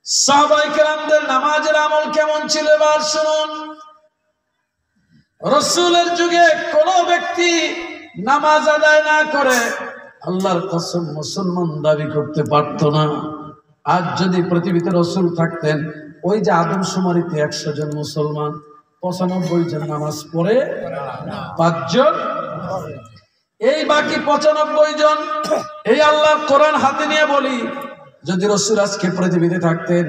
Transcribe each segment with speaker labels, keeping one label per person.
Speaker 1: সাহাবায়ে কেরামদের নামাজের আমল কেমন ছিল এবার শুনুন। রাসূলের যুগে কোন ব্যক্তি নামাজ আদায় না করে আল্লাহর কসম মুসলমান দাবি করতে পারত না। আজ যদি পৃথিবীতে রাসূল থাকতেন, ওই যে আদমশুমারিতে 100 জন মুসলমান 95 জন নামাজ পড়ে 5 জন, এই বাকি 95 জন এই আল্লাহর কোরআন হাতে নিয়ে বলি, যদি রাসূল আজকে পৃথিবীতে থাকতেন,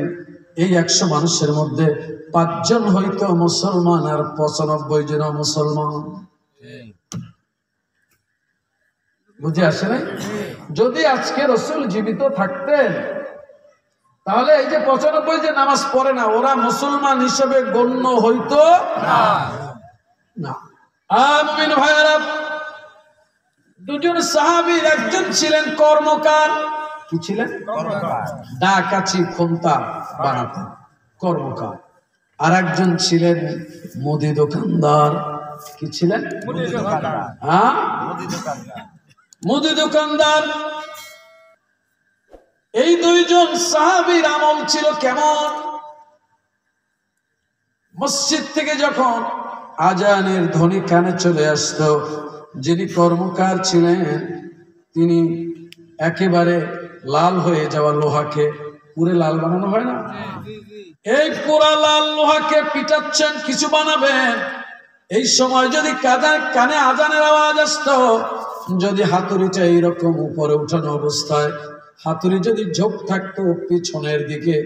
Speaker 1: এই 100 মানুষের মধ্যে 5 জন হইতো মুসলমান আর 95 জন মুসলমান। বুঝে আসে নাই? যদি আজকে রাসূল জীবিত থাকতেন, তাহলে এই যে 95 যে নামাজ পড়ে না, ওরা মুসলমান হিসেবে গণ্য হইতো না। মুমিন ভাইরা, দুজন সাহাবীর একজন ছিলেন কর্মকার। কি ছিলেন? ডাকাতি খোন্তা বানাতেন, কর্মকার। আর একজন ছিলেন মুদি দোকানদার। কি ছিলেন? মুদি দোকানদার। এই দুইজন সাহাবীর আমল ছিল কেমন? মসজিদ থেকে যখন আজানের ধ্বনি কানে চলে আসতো, যিনি কর্মকার ছিলেন তিনি একেবারে লাল হয়ে যাওয়া লোহাকে পুরে লাল বানানো হয় না, এই পুরা লাল লোহাকে পিটাচ্ছেন, কিছু বানাবেন। এই সময় যদি কানে আজানের আওয়াজ আসতো, যদি হাতুড়িটা এইরকম উপরে উঠানো অবস্থায় হাতুড়ি যদি ঝোঁক থাকতো পেছনের দিকে,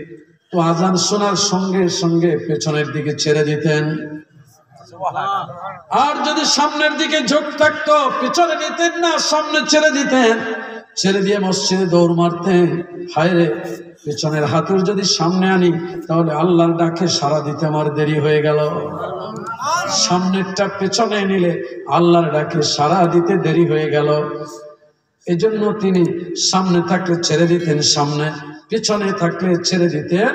Speaker 1: তো আজান শোনার সঙ্গে সঙ্গে পেছনের দিকে ছেড়ে দিতেন। আর যদি সামনের দিকে ঝোঁক থাকতো, পেছনে নিতেন না, সামনে ছেড়ে দিতেন। ছেড়ে দিয়ে মসজিদে দৌড় মারতেন। হায় রে, পেছনের হাতুড়ি যদি সামনে আনি তাহলে আল্লাহর ডাকে সাড়া দিতে আমার দেরি হয়ে গেল, সামনেরটা পেছনে নিলে আল্লাহর ডাকে সাড়া দিতে দেরি হয়ে গেল। এজন্য তিনি সামনে থাকলে ছেড়ে দিতেন সামনে, পিছনে থাকলে ছেড়ে দিতেন।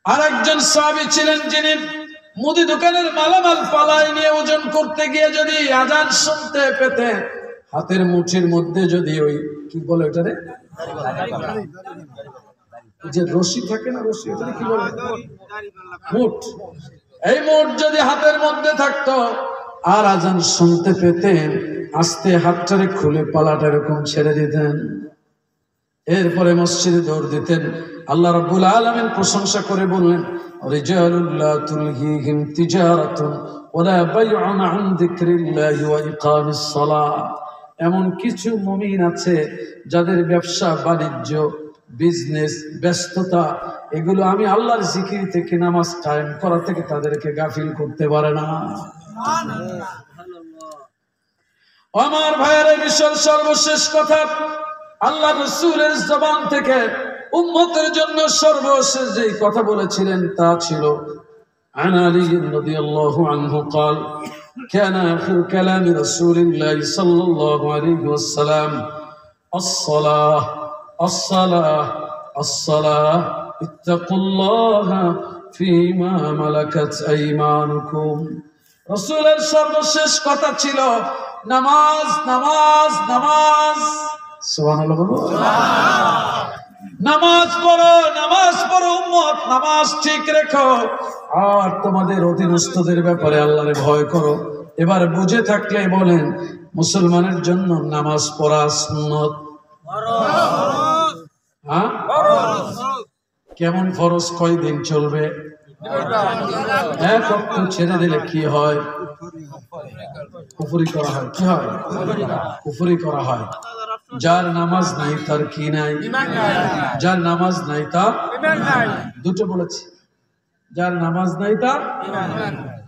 Speaker 1: আর একজন সাহাবী ছিলেন যিনি মুদি দোকানের মালামাল পালাই নিয়ে ওজন করতে গিয়ে যদি আজান শুনতে পেতেন, হাতের মুঠির মধ্যে যদি ওই কি বলে ওটারে, যে রশি থাকে না, রশি ওটারে কি বলে, মুঠ, এই মুঠ যদি হাতের মধ্যে থাকতো আর আজান শুনতে পেতেন, আস্তে হাতটারে খুলে পালাটা এরকম ছেড়ে দিতেন। এরপরে মসজিদে দৌড় দিতেন। আল্লাহ রাব্বুল আলামিন প্রশংসা করে বললেন, রিজালুল লা তুলহিহিম তিজারাতুন ওয়ালা বাইউন আন যিকরিল্লাহি ওয়া ইকামিস সালাহ। এমন কিছু মুমিন আছে যাদের ব্যবসা বাণিজ্য, বিজনেস, ব্যস্ততা, এগুলো আমি আল্লাহর জিকির থেকে, নামাজ কায়েম করা থেকে তাদেরকে গাফিল করতে পারে না। আমার ভাইয়ের বিষয় সর্বশেষ কথা, আল্লাহ রাসূলের জবান থেকে উম্মতের জন্য সর্বশেষ যেই কথা বলেছিলেন তা ছিল, আন আলী রাদিয়াল্লাহু আনহু قال كان آخر كلام رسول الله صلى الله عليه وسلم الصلاة الصلاة الصلاة اتقوا الله فيما ملكت أيمانكم। রাসূলের সর্বশেষ কথা ছিল নামাজ, নামাজ, নামাজ। সুবহানাল্লাহ বলো। নামাজ পড়ো, নামাজ পড়ো উম্মত, নামাজ ঠিক রেখো, আর তোমাদের অধীনস্থদের ব্যাপারে আল্লাহরে ভয় করো। এবার বুঝে থাকলে বলেন, মুসলমানের জন্য নামাজ পড়া সুন্নত। হ্যাঁ, কেমন ফরজ? কয়দিন চলবে? এক ওয়াক্ত ছেড়ে দিলে কি হয়? কুফরি করা হয়। কি হয়? কুফরি করা হয়। যার নামাজ নাই তার কি নাই? যার নামাজ নাই তার দুটো বলেছি, যার নামাজ নাই তার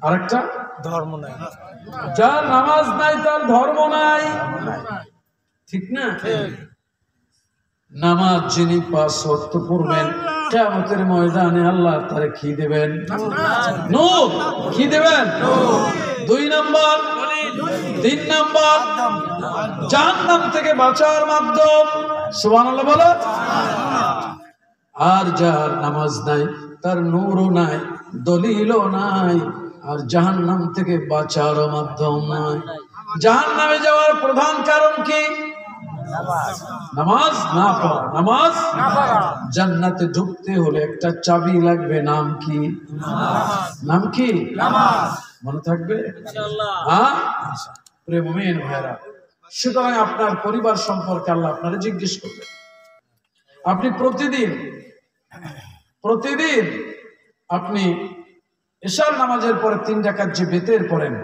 Speaker 1: আরেকটা ধর্ম নাই। যার নামাজ নাই তার ধর্ম নাই, ঠিক না? নামাজ যিনি 5 ওয়াক্ত পড়বেন, কিয়ামতের ময়দানে আল্লাহ তারে কি দেবেন? নূর। কি দেবেন? 2 নাম্বার, 3 নাম্বার জাহান্নাম থেকে বাঁচার মাধ্যম। সুবহানাল্লাহ বলো। আর যার নামাজ নাই তার নূরও নাই, দলিলও নাই, আর জাহান্নাম থেকে বাঁচার মাধ্যম নাই। জাহান্নামে যাওয়ার প্রধান কারণ কি? নামাজ না পড়া, নামাজ জান্নাতে ঢুকতে হলে একটা চাবি লাগবে, নাম কি? নাম কি? মনে থাকবে? হ্যাঁ প্রিয় মুমিন ভাইরা, সুতরাং আপনার পরিবার সম্পর্কে আল্লাহ আপনারা জিজ্ঞেস করবেন। আপনি প্রতিদিন আপনি এশার নামাজের পরে 3 রাকাত যে বেতের পড়েন,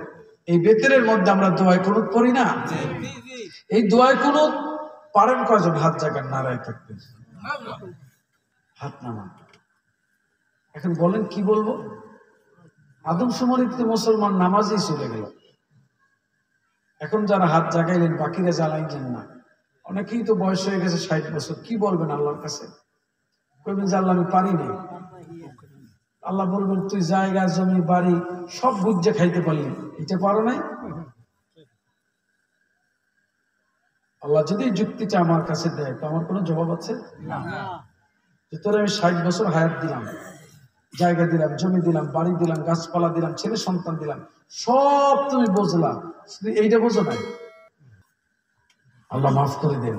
Speaker 1: এই বেতের মধ্যে আমরা দোয়ায়ে কুনুত পড়ি না? এই দোয়ায়ে কুনুত পারেন কয়জন? হাত জাগান, নারায় থাকবেন, হাত নামান। এখন বলেন কি বলবো? আদমশুমারিতে মুসলমান নামাজই চলে গেল। এখন যারা হাত জাগাইলেন বাকিরা জ্বালাইলেন না। অনেকেই তো বয়স হয়ে গেছে 60 বছর, কি বলবেন আল্লাহর কাছে? কইবেন যে আল্লাহ আমি পারিনি। আল্লাহ বলবেন তুই জায়গা জমি বাড়ি সব বুঝে খাইতে পারলি, এটা পারো নাই? আল্লাহ যদি যুক্তিটা আমার কাছে দেয় তো আমার কোনো জবাব আছে? যে তোরে আমি 60 বছর হায়াত দিলাম, জায়গা দিলাম, জমি দিলাম, বাড়ি দিলাম, গাছপালা দিলাম, ছেলে সন্তান দিলাম, সব তুমি বুঝলাম, এইটা বোঝো নাই। আল্লাহ মাফ করে দেন,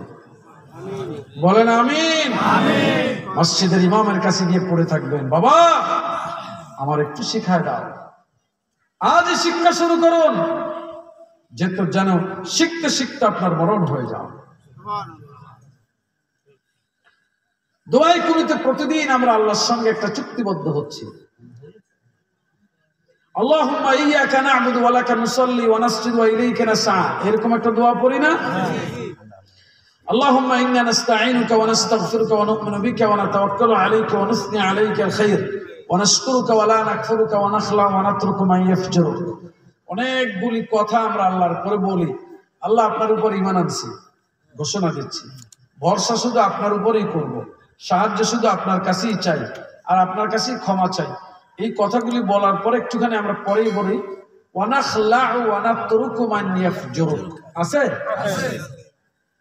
Speaker 1: বলেন আমিন। মসজিদের ইমামের কাছে গিয়ে পড়ে থাকবেন, বাবা আমার একটু শিখায় দাও, আজই শিক্ষা শুরু করুন, যেন শিখতে শিখতে আপনার মরণ হয়ে যাও। দোয়ায়ে কুনুতে প্রতিদিন আমরা আল্লাহর সঙ্গে একটা চুক্তিবদ্ধ হচ্ছি। আল্লাহুম্মা ইয়্যাকা না'বুদু ওয়া লাকা নুসাল্লি ওয়া নাসজুদু ওয়া ইলাইকা নাসআ, এরকম একটা দোয়া পড়ি না? আল্লাহুম্মা ইন্না নাস্তাঈনুকা ওয়া নাস্তাগফিরুকা ওয়া নু'মিনু বিকা ওয়া নাতাওয়াক্কালু আলাইকা ওয়া নুসনি আলাইকা আল খায়র ওয়া নাশকুরুকা ওয়া লা নাকফুরুকা ওয়া নাখলা ওয়া নাতরুকু মান ইয়াফজুরুক। অনেকগুলি কথা আমরা আল্লাহর উপরে বলি। আল্লাহ আপনার উপর ঈমান আনছি, ঘোষণা দিচ্ছি, ভরসা শুধু আপনার উপরেই করব, সাহায্য শুধু আপনার কাছেই চাই, আর আপনার কাছেই ক্ষমা চাই। এই কথাগুলি বলার পরে একটুখানি আমরা পরেই বলি ওয়া নাখলাউ ওয়া নাতরুকু মান ইয়াফজুরুক। আছে?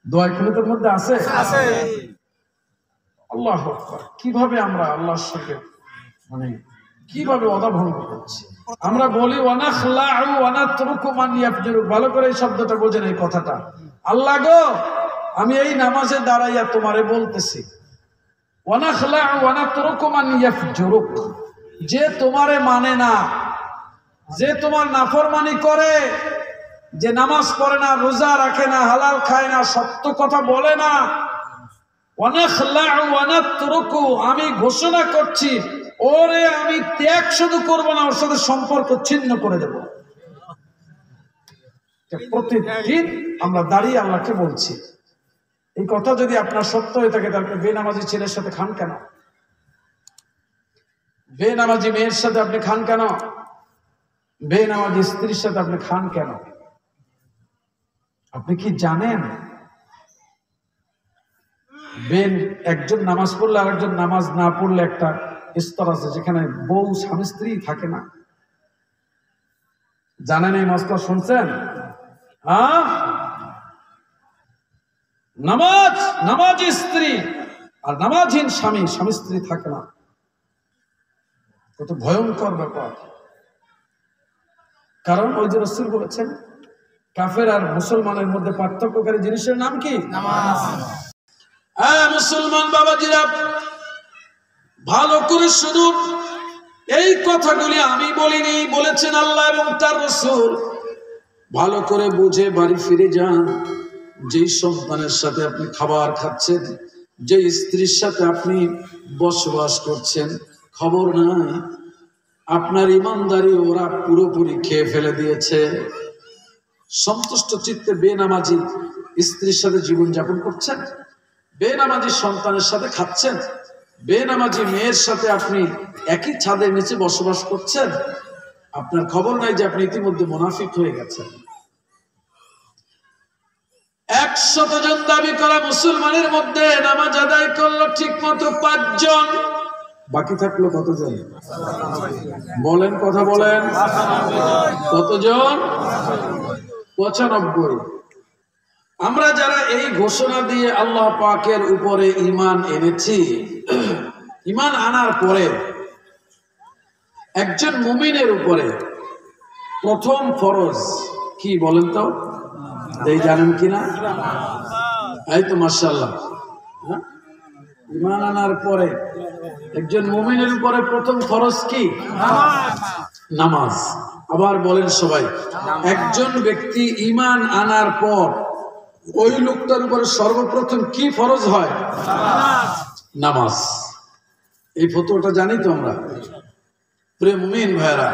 Speaker 1: দোয়ায়ে কুনুতের মধ্যে আছে? আল্লাহু আকবার। কিভাবে আমরা আল্লাহর সঙ্গে কিভাবে ওয়াদা ভঙ্গ করছি? আমরা বলি ওয়া নাখলাউ ওয়া নাতরুকু মান ইয়াফজুরুক। ভালো করে এই শব্দটা বোঝেন, এই কথাটা। আল্লাহ গো, আমি এই নামাজে দাঁড়াইয়া তোমারে বলতেছি ওয়া নাখলাউ ওয়া নাতরুকু মান ইয়াফজুরুক, যে তোমারে মানে না, যে তোমার নাফরমানি করে, যে নামাজ পড়ে না, রোজা রাখে না, হালাল খায় না, সত্য কথা বলে না, ওয়া নাখলাউ ওয়া নাতরুকু, আমি ঘোষণা করছি ওরে আমি ত্যাগ শুধু করবো না, ওর সাথে সম্পর্ক ছিন্ন করে দেব। প্রতিদিন আমরা দাঁড়িয়ে আল্লাহকে বলছি। এই কথা যদি আপনার সত্য হয়ে থাকে তাহলে বেনামাজি ছেলের সাথে খান কেন? বেনামাজি মেয়ের সাথে আপনি খান কেন? বেনামাজি স্ত্রীর সাথে আপনি খান কেন? আপনি কি জানেন একজন নামাজ পড়লে আর একজন নামাজ না পড়লে একটা স্তর আছে যেখানে বউ স্বামী স্ত্রী থাকে না? জানেন এই মসলা? শুনছেন? নামাজি স্ত্রী আর নামাজহীন স্বামী স্ত্রী থাকে না। কত ভয়ঙ্কর ব্যাপার। কারণ ওই যে রাসূল বলেছেন কাফের আর মুসলমানের মধ্যে পার্থক্যকারী জিনিসের নাম কি? নামাজ। মুসলমান বাবাজিরা ভালো করে শুনুন, এই কথাগুলি আমি বলিনি, বলেছেন আল্লাহ এবং তার রাসূল। ভালো করে বুঝে বাড়ি ফিরে যান। যেই সন্তানের সাথে আপনি খাবার খাচ্ছেন, যে স্ত্রীর সাথে আপনি বসবাস করছেন, খবর নাই আপনার ইমানদারি ওরা পুরোপুরি খেয়ে ফেলে দিয়েছে। সন্তুষ্ট চিত্তে বেনামাজি স্ত্রীর সাথে জীবনযাপন করছেন, বেনামাজি সন্তানের সাথে খাচ্ছেন, বেনামাজি মেয়ের সাথে আপনি একই ছাদের নিচে বসবাস করছেন, আপনার খবর নাই যে আপনি ইতিমধ্যে মুনাফিক হয়ে গেছেন। 100 জন দাবি করা মুসলমানের মধ্যে নামাজ আদায় করলো ঠিক মতো 5 জন, বাকি থাকলো কতজন? বলেন, কথা বলেন, কতজন? 95। আমরা যারা এই ঘোষণা দিয়ে আল্লাহ পাকের উপরে ঈমান এনেছি, ঈমান আনার পরে একজন মুমিনের উপরে প্রথম ফরজ কি বলেন তো? এই জানেন কিনা? এই তো মাশাআল্লাহ। হ্যাঁ, ঈমান আনার পরে একজন মুমিনের উপরে প্রথম ফরজ কি? নামাজ। আবার বলেন সবাই, একজন ব্যক্তি ঈমান আনার পর ওই লোকটার উপরে সর্বপ্রথম কি ফরজ হয়? নামাজ। এই ফতোয়াটা জানি তো আমরা। প্রিয় মুমিন ভাইরা,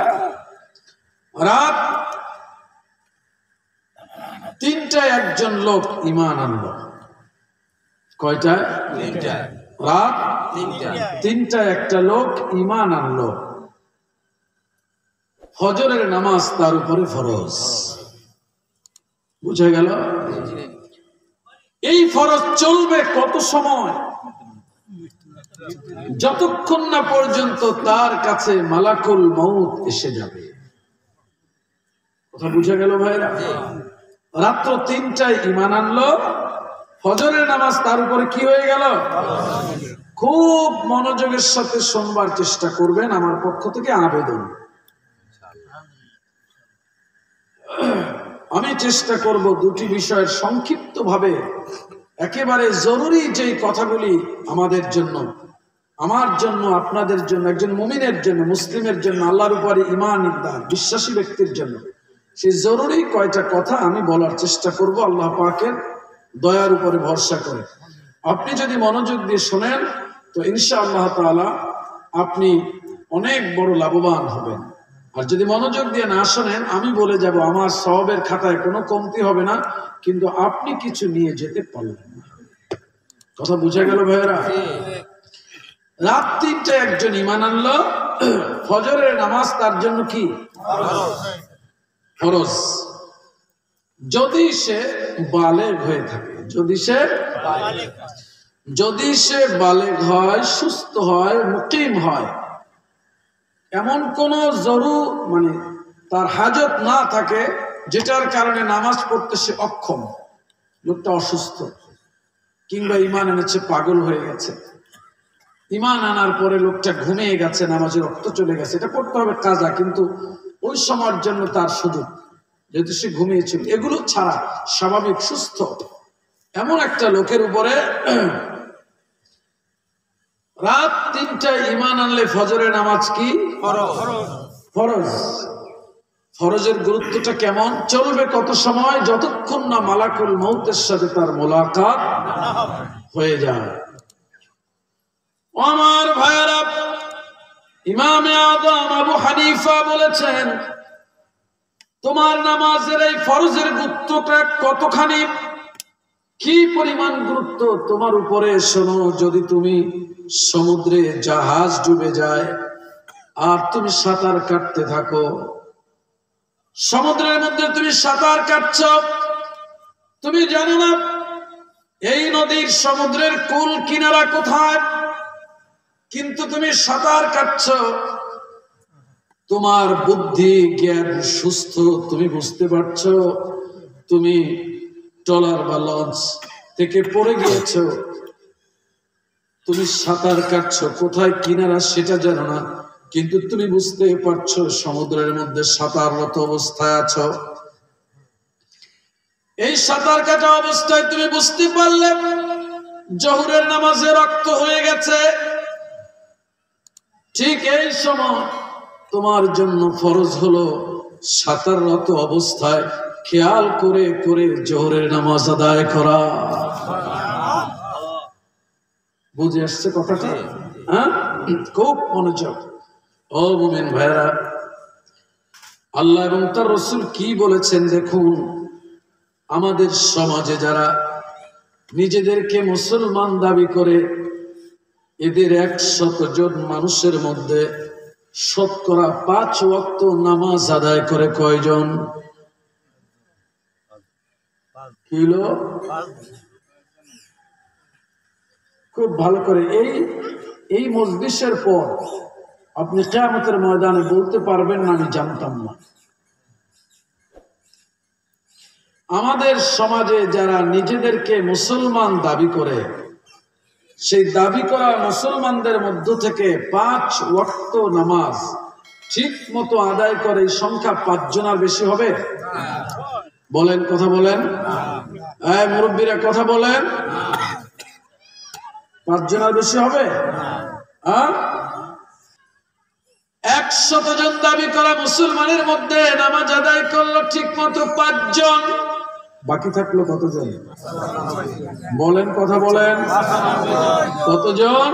Speaker 1: রাত 3টায় একজন লোক ঈমান আনলো। কয়টায়? 3টায়। রাত 3টায় একটা লোক ঈমান আনলো। ফজরের নামাজ তার উপরে ফরজ। বুঝা গেল? এই ফরজ চলবে কত সময়? যতক্ষণ না পর্যন্ত তার কাছে মালাকুল মউত এসে যাবে। কথা বুঝা গেল ভাইরা? রাত্র 3টায় ঈমান আনলো, ফজরের নামাজ তার উপরে কি হয়ে গেল? খুব মনোযোগের সাথে শুনবার চেষ্টা করবেন, আমার পক্ষ থেকে আবেদন। আমি চেষ্টা করব দুটি বিষয়ের সংক্ষিপ্ত ভাবে একেবারে জরুরি যে কথাগুলি আমাদের জন্য, আমার জন্য, আপনাদের জন্য, একজন মুমিনের জন্য, মুসলিমের জন্য, আল্লাহর উপরে ঈমান ইদ্দার বিশ্বাসী ব্যক্তির জন্য, সেই জরুরি কয়টা কথা আমি বলার চেষ্টা করব আল্লাহ পাকের দয়ার উপরে ভরসা করে। আপনি যদি মনোযোগ দিয়ে শোনেন তো ইনশাআল্লাহ তাআলা আপনি অনেক বড় লাভবান হবেন। আর যদি মনোযোগ দিয়ে না শোনেন, আমি বলে যাব আমার সওয়াবের খাতায় কোনো কমতি হবে না, কিন্তু আপনি কিছু নিয়ে যেতে পারবেন না। কথা বুঝা গেল ভাইয়েরা? রাত 3টায় একজন ঈমান আনলো, ফজরের নামাজ তার জন্য কি? ফরজ। যদি সে বালেগ হয়ে থাকে, যদি সে বালেগ হয়, সুস্থ হয়, মুকিম হয়, এমন কোন মানে তার হাজত না থাকে যেটার কারণে নামাজ পড়তে সে অক্ষম, লোকটা অসুস্থ, কিংবা ঈমান এনেছে পাগল হয়ে গেছে, ঈমান আনার পরে লোকটা ঘুমিয়ে গেছে, নামাজের রক্ত চলে গেছে, এটা পড়তে হবে কাজা, কিন্তু ওই সময়ের জন্য তার সুযোগ, যেহেতু সে ঘুমিয়েছিল। এগুলো ছাড়া স্বাভাবিক সুস্থ এমন একটা লোকের উপরে রাত 3টায় ঈমান আনলে ফজরের নামাজ কি? ফরজ। ফরজের গুরুত্বটা কেমন? চলবে কত সময়? যতক্ষণ না মালাকুল মউতের সাথে তার মোলাকাত হয়ে যায়। আমার ভাইয়েরা, ইমামে আযম আবু হানিফা বলেছেন, তোমার নামাজের এই ফরজের গুরুত্বটা কতখানি, কি পরিমাণ গুরুত্ব তোমার উপরে শোনো। যদি তুমি সমুদ্রে জাহাজ ডুবে যায় আর তুমি সাঁতার কাটতে থাকো, সমুদ্রের মধ্যে তুমি সাঁতার কাটছ, তুমি জানো না এই নদীর সমুদ্রের কুল কিনারা কোথায়, কিন্তু তুমি সাঁতার কাটছ, তোমার বুদ্ধি জ্ঞান সুস্থ, তুমি বুঝতে পারছো তুমি ট্রলার বা লঞ্চ থেকে পড়ে গিয়েছ, তুমি সাঁতার কাটছ, কোথায় কিনারা সেটা জানো না, কিন্তু তুমি বুঝতে পারছো সমুদ্রের মধ্যে সাঁতাররত অবস্থায় আছো। এই সাঁতার কাটা অবস্থায় তুমি বুঝতে পারলে জোহরের নামাজে রক্ত হয়ে গেছে, ঠিক এই সময় তোমার জন্য ফরজ হলো সাঁতাররত অবস্থায় খেয়াল করে করে জোহরের নামাজ আদায় করা। বুঝে আসছে কথাটা? হ্যাঁ, খুব মনোযোগ। ও মুমিন ভাইরা, আল্লাহ এবং তার রাসূল কি বলেছেন দেখুন। আমাদের সমাজে যারা নিজেদেরকে মুসলমান দাবি করে, এদের 100 জন মানুষের মধ্যে শতকরা 5 ওয়াক্ত নামাজ আদায় করে কয়জন? কিলো? খুব ভালো করে এই মজলিসের পর আপনি কিয়ামতের ময়দানে বলতে পারবেন না আমি জানতাম না। আমাদের সমাজে যারা নিজেদেরকে মুসলমান দাবি করে, সেই দাবি করা মুসলমানদের মধ্য থেকে 5 ওয়াক্ত নামাজ ঠিক মতো আদায় করে এই সংখ্যা 5 জনের বেশি হবে? বলেন, কথা বলেন। মুরব্বীরা কথা বলেন। 5 জনের বেশি হবে? 100 জন দাবি করা মুসলমানের মধ্যে নামাজ আদায় করলো ঠিক মতো 5 জন, বাকি থাকলো কতজন? বলেন, কথা বলেন। কতজন?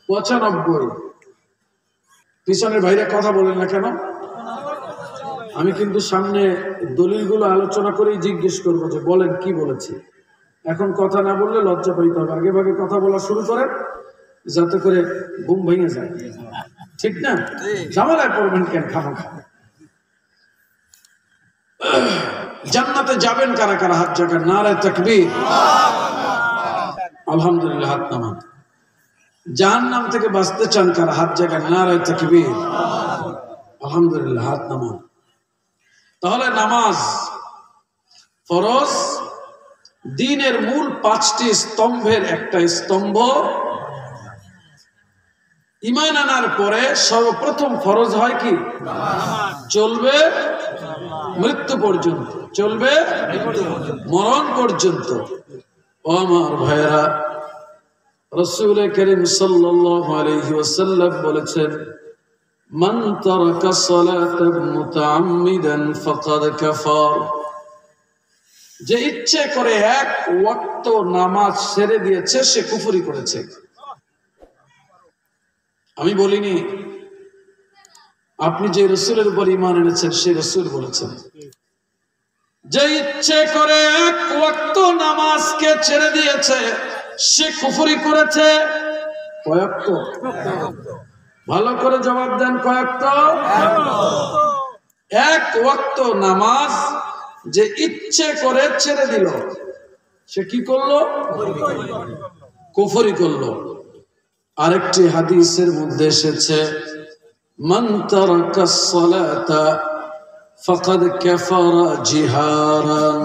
Speaker 1: 95। পিছনের ভাইরা কথা বলেন না কেন? আমি কিন্তু সামনে দলিলগুলো আলোচনা করেই জিজ্ঞেস করবো যে বলেন কি বলেছে। এখন কথা না বললে লজ্জা পাইতে হবে। আগে ভাগে কথা বলা শুরু করেন যাতে করে ঘুম ভেঙে যায়, ঠিক না? ঝামেলায় পড়বেন কেন খামাখা? জান্নাতে যাবেন কারা কারা? হাত জাগান, নারে তাকবীর। আলহামদুলিল্লাহ, হাত নামান। জাহান্নাম থেকে বাঁচতে চান কারা? হাত জাগান, নারে তাকবীর। আলহামদুলিল্লাহ, হাত নামান। তাহলে নামাজ ফরজ, দ্বীনের মূল 5টি স্তম্ভের একটা স্তম্ভ। ঈমান আনার পরে সর্বপ্রথম ফরজ হয় কি? চলবে মৃত্যু পর্যন্ত, চলবে মরণ পর্যন্ত। ও আমার ভাইরা, রাসূল করিম সাল্লাল্লাহু আলাইহি ওয়াসাল্লাম বলেছেন, মান তারাকা সালাতান মুতাআম্মিদান ফাকাদ কাফার। যে ইচ্ছে করে 1 ওয়াক্ত নামাজ ছেড়ে দিয়েছে সে কুফরি করেছে। আমি বলিনি, আপনি যে রাসূলের উপর ঈমান এনেছেন সেই রাসূল বলেছেন, যে ইচ্ছে করে 1 ওয়াক্ত নামাজকে ছেড়ে দিয়েছে সে কুফরি করেছে। কয়েকত? ভালো করে জবাব দেন, কয়েকত? 1 ওয়াক্ত নামাজ যে ইচ্ছে করে ছেড়ে দিল সে কি করলো? কুফরি করলো। আরেকটি হাদিসের মধ্যে এসেছে, মান তারাকাস সালাতা ফাকাদ কাফারা জিহারান।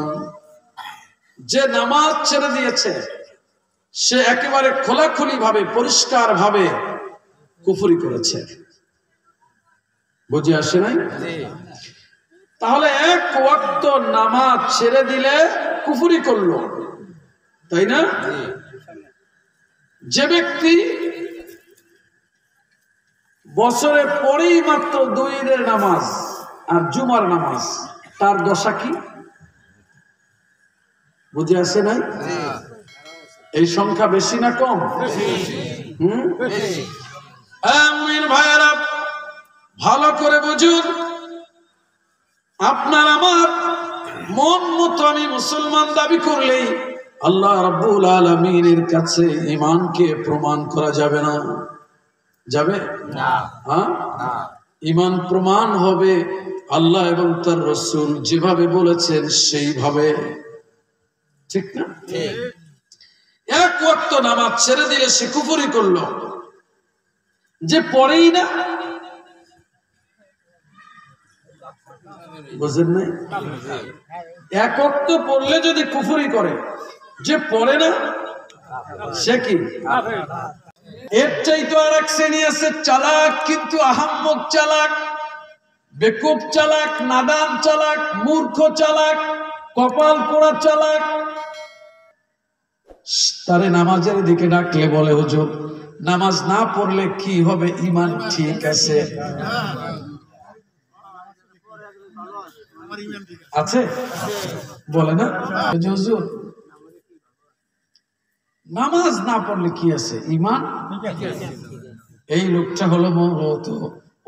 Speaker 1: যে নামাজ ছেড়ে দিয়েছে সে একেবারে খোলাখুলি ভাবে, পরিষ্কার ভাবে কুফরি করেছে। বুঝে আসে নাই? তাহলে 1 ওয়াক্ত নামাজ ছেড়ে দিলে কুফরি করলো, তাই না? যে ব্যক্তি বছরে পড়েই মাত্র 2 ঈদের নামাজ আর জুমার নামাজ, তার দশা কি? বুঝে আসে নাই? এই সংখ্যা বেশি না কম? মুমিন ভাইয়েরা, ভালো করে বুঝুন। আপনার আমার মন মতো আমি মুসলমান দাবি করলেই আল্লাহ রাব্বুল আলামিনের কাছে ঈমানকে প্রমাণ করা যাবে না। যাবে না? ঈমান প্রমাণ হবে আল্লাহ এবং তার রাসূল যেভাবে বলেছেন সেইভাবে, ঠিক না? 1 ওয়াক্ত নামাজ ছেড়ে দিলে সে কুফরি করলো। যে পড়েই না, বুঝেন নাই? 1 ওয়াক্ত পড়লে যদি কুফরি করে, যে পড়ে না সে কি? এর চাইতে আর এক শ্রেণী আছে, চালাক কিন্তু আহাম্মক চালাক, বেকুব চালাক, নাদান চালাক, মূর্খ চালাক, কপাল পোড়া চালাক। তারে নামাজের দিকে ডাকলে বলে, হুজুর নামাজ না পড়লে কি হবে? ঈমান ঠিক আছে। আছে? বলে না হুজুর নামাজ না পড়লে কি আছে? ঈমান। এই লোকটা হলো মূলত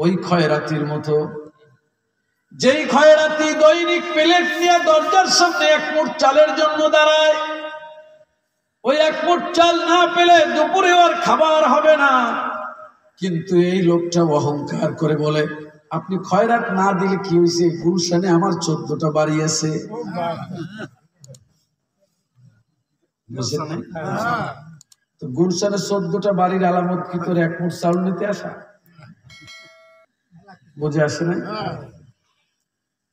Speaker 1: ওই খয়রাতির মতো, যেই খয়রাতি দৈনিক প্লেট নিয়ে দরজার সামনে 1 মুঠ চালের জন্য দাঁড়ায়। ওই 1 মুঠ চাল না পেলে দুপুরে আর খাবার হবে না। কিন্তু এই লোকটা অহংকার করে বলে, আপনি খয়রাত না দিলে কি হয়েছে? গুলশানে আমার 14টা বাড়ি আছে। বুঝেন নাই? তো গুলশানে 14টা বাড়ির আলামত কি তোর 1 মুঠ চাউল নিতে আসা? বুঝে আসে না?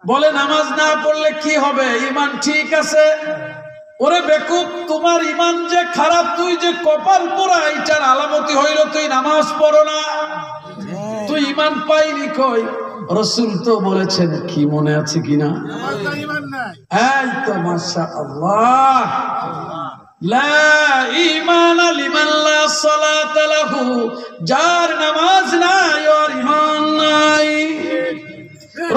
Speaker 1: বলে নামাজ না পড়লে কি হবে? ঈমান ঠিক আছে। ওরে বেকুব, তোমার ঈমান যে খারাপ, তুই যে কপাল পোড়া, এইটার আলামতি হইল তুই নামাজ পড়ো না। তুই ঈমান পাইলি কই? রাসূল তো বলেছেন, কি মনে আছে কিনা? এই তো মাশাআল্লাহ, লা ঈমানা লিমান লা সালাতা লাহু, যার নামাজ নাই ওর ঈমান নাই।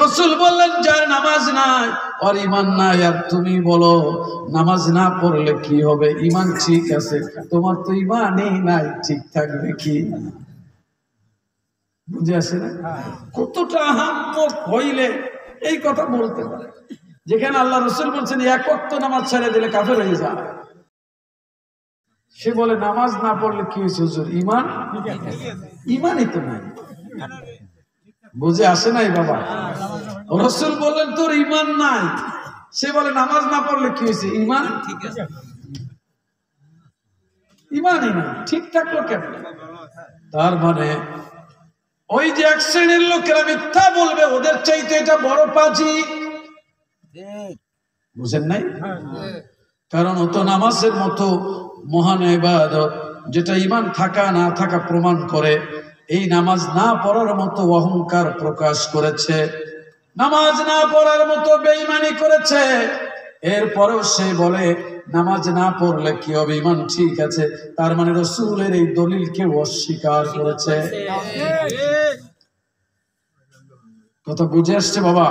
Speaker 1: রাসূল বললেন যার নামাজ নাই ওর ঈমান নাই। আর তুমি বলো নামাজ না পড়লে কি হবে? ঈমান ঠিক আছে, তোমার তো ঈমানই নাই, ঠিক থাকবে কি? বুঝে আসে না? কতটা আহাম্মক হইলে এই কথা বলতে পারে, যেখানে আল্লাহ রাসূল বলছেন এক ওয়াক্ত নামাজ ছেড়ে দিলে কাফের হয়ে যায়। সে বলে নামাজ না পড়লে কি হয়েছে হুজুর? ঈমান, ঈমানই তো নাই। বুঝে আসে নাই বাবা? রাসূল বললেন তোর ঈমান নাই, সে বলে নামাজ না পড়লে কি হয়েছে? ঈমান ঠিক আছে, ঈমানই নাই, ঠিক থাকলো কেমন? তার মানে ওই যে এক শ্রেণীর লোকেরা মিথ্যা বলবে, ওদের চাইতে এটা বড় পাজি। বুঝেন নাই? কারণ ও তো নামাজের মতো মহান ইবাদত, যেটা ঈমান থাকা না থাকা প্রমাণ করে, এই নামাজ না পড়ার মতো অহংকার প্রকাশ করেছে, নামাজ না পড়ার মতো বেঈমানি করেছে। এরপরেও সে বলে নামাজ না পড়লে কি হবে? ঈমান ঠিক আছে। তার মানে রাসূলের এই দলিলকে অস্বীকার করেছে। কথা বুঝে আসছে বাবা?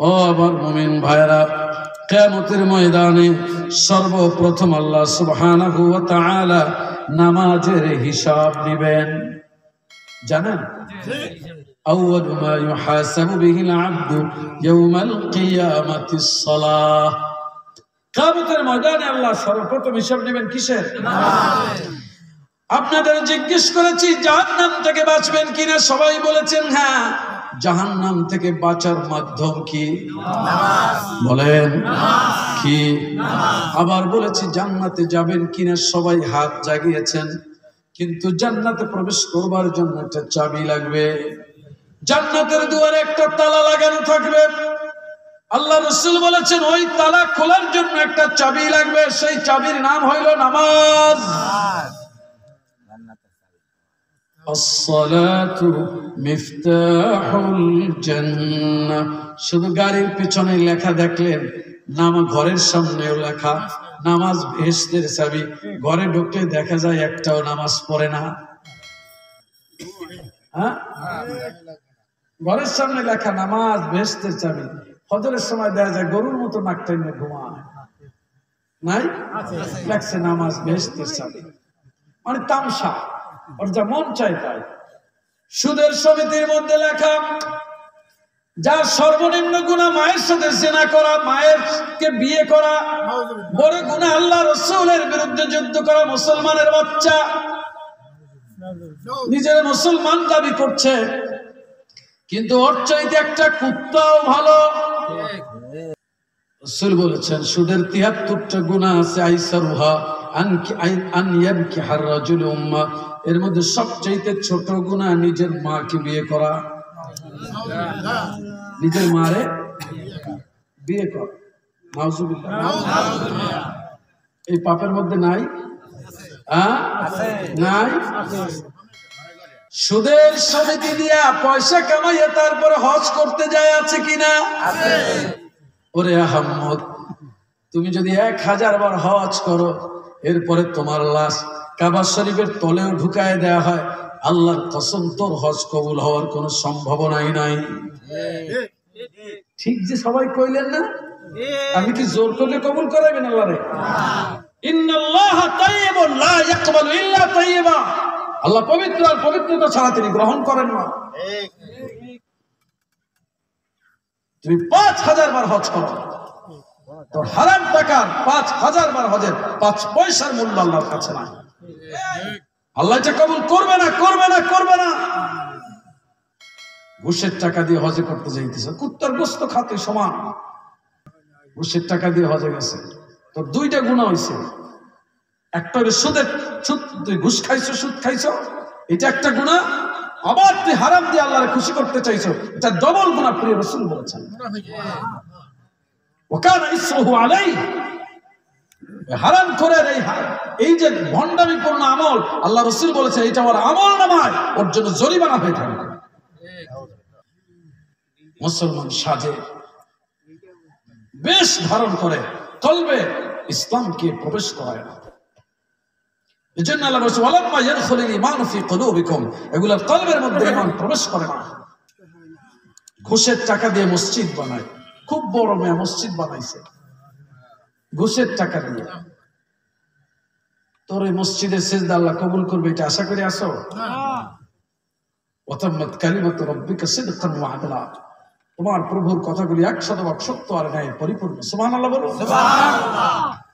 Speaker 1: ও আমার মুমিন ভাইরা, কিয়ামতের ময়দানে সর্বপ্রথম আল্লাহ সুবহানাহু ওয়া তাআলা নামাজের হিসাব নেবেন। জানেন? আউয়ালু মা ইউহাসাবু বিহিল আবদু ইয়াওমাল কিয়ামাতিস সালাহ। কিয়ামতের ময়দানে আল্লাহ সর্বপ্রথম হিসাব নেবেন কিসের? নামাজ। আপনাদের জিজ্ঞেস করেছি জাহান্নাম থেকে বাঁচবেন কিনা, সবাই বলেছেন হ্যাঁ। জাহান্নাম থেকে বাঁচার মাধ্যম কি? নামাজ। বলেন কি? আবার বলেছি জান্নাতে যাবেন কিনা, সবাই হাত জাগিয়েছেন। কিন্তু জান্নাতে প্রবেশ করবার জন্য একটা চাবি লাগবে। জান্নাতের দুয়ারে একটা তালা লাগানো থাকবে। আল্লাহ রাসূল বলেছেন ওই তালা খোলার জন্য একটা চাবি লাগবে, সেই চাবির নাম হইল নামাজ। আসসালাতু মিফতাহুল জান্নাহ। শুধু গাড়ির পিছনে লেখা দেখলেন, ঘরের সামনেও লেখা নামাজ বেহেশতের চাবি। ঘরে ঢুকলে দেখা যায় একটাও নামাজ পড়ে না। হ্যাঁ, ঘরের সামনে লেখা নামাজ বেহেশতের চাবি, ফজরের সময় দেখা যায় গরুর মতো নাক টেনে ঘুমায়। নাই লেখছে নামাজ বেহেশতের চাবি, মানে তামসা, ওর যা মন চাই তাই। সুদের সমিতির মধ্যে লেখা যার সর্বনিম্ন গুনাহ মায়ের সাথে জিনা করা, মায়েরকে বিয়ে করা, বড় গুনাহ আল্লাহ রাসূলের বিরুদ্ধে যুদ্ধ করা। মুসলমানের বাচ্চা নিজের মুসলমান দাবি করছে, কিন্তু ওর চাইতে একটা কুত্তাও ভালো। রাসূল বলেছেন সুদের ৭৩টা গুনাহ আছে, আইসারুহা আন ইয়ানকিহার রাজুল উম্মা। এর মধ্যে সবচাইতে ছোট গুনাহ নিজের মাকে বিয়ে করা। নিজের মারে বিয়ে করা, নাউজুবিল্লাহ। এই পাপের মধ্যে নাই? নাই। সুদের সমিতি দিয়া পয়সা কামাইয়া তারপরে হজ করতে যায়, আছে কিনা? ওরে আহম্মদ, তুমি যদি ১০০০ বার হজ করো, এরপরে তোমার লাশ কাবা শরীফের তলেও ঢুকায় দেয়া হয়, আল্লাহর কসম তোর হজ কবুল হওয়ার কোনো সম্ভাবনাই নাই। ঠিক যে সবাই কইলেন না? আমি কি জোর করলে কবুল করাবেন আল্লাহরে? ইন্নাল্লাহা তাইয়্যিবুন লা ইয়াকবালু ইল্লা তাইয়্যিবা। আল্লাহ পবিত্র, আর পবিত্রতা ছাড়া তিনি গ্রহণ করেন না। তুমি ৫০০০ বার হজ করো, তোর হারাম টাকার ৫০০০ বার হজের ৫ পয়সার মূল্য আল্লাহর কাছে নাই। আল্লাহ এটা কবুল করবে না, করবে না, করবে না। ঘুষের টাকা দিয়ে হজে করতে যাইতেছে, কুত্তার গোস্ত খাতে সমান। ঘুষের টাকা দিয়ে হজে গেছে, তোর ২টা গুনাহ হইছে। একটা হলো সুদের, তুই ঘুষ খাইছো, সুদ খাইছো, এটা একটা গুনাহ। আবার তুই হারাম দিয়ে আল্লাহরে খুশি করতে চাইছো, এটা ডবল গুনাহ। প্রিয় রাসূল বলেছেন ওয়াকানা ইসরুহু আলাইহি। হারাম করে এই যে ভণ্ডামিপূর্ণ আমল, আল্লাহ রাসূল বলেছেন এটা ওর আমল নামায় ওর জন্য জরিমানা হয়ে থাকবে। মুসলমান সাজে, বেশ ধারণ করে, কলবে ইসলামকে প্রবেশ করায় না। এজন্য আল্লাহ বলেছে ওয়ালাম্মা ইয়াদখুলুল ঈমানু ফি কুলুবিকুম, এগুলা কলবের মধ্যে ঈমান প্রবেশ করে না। ঘুষের টাকা দিয়ে মসজিদ বানায়, খুব বড় মেয়ে মসজিদ বানাইছে ঘুষের টাকা দিয়ে। তোর এই মসজিদের সিজদা আল্লাহ কবুল করবে এটা আশা করে আসো? ওয়াতাম্মাত কালিমাতু রাব্বিকা সিদকান ওয়া আদলা, তোমার প্রভুর কথাগুলি 100% সত্য আর ন্যায় পরিপূর্ণ। সুবহানাল্লাহ বলো। সুবহানাল্লাহ।